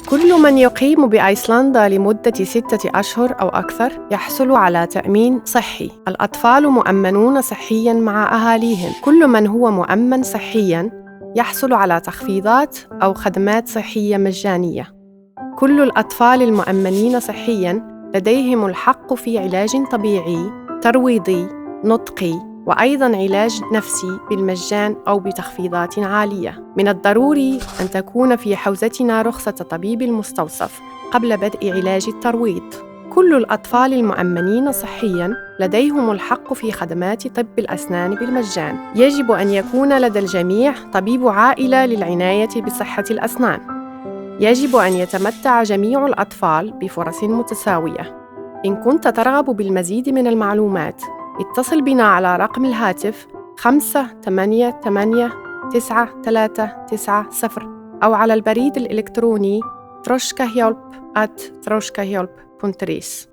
كل من يقيم بأيسلندا لمدة 6 أشهر أو أكثر يحصل على تأمين صحي. الأطفال مؤمنون صحياً مع أهاليهم. كل من هو مؤمن صحياً يحصل على تخفيضات أو خدمات صحية مجانية. كل الأطفال المؤمنين صحياً لديهم الحق في علاج طبيعي، ترويضي، نطقي، وأيضاً علاج نفسي بالمجان أو بتخفيضات عالية. من الضروري أن تكون في حوزتنا رخصة طبيب المستوصف قبل بدء علاج الترويض. كل الأطفال المؤمنين صحياً لديهم الحق في خدمات طب الأسنان بالمجان. يجب أن يكون لدى الجميع طبيب عائلة للعناية بصحة الأسنان. يجب أن يتمتع جميع الأطفال بفرص متساوية. إن كنت ترغب بالمزيد من المعلومات، اتصل بنا على رقم الهاتف 588-9390 أو على البريد الإلكتروني troshkahelp@troshkahelp.rs.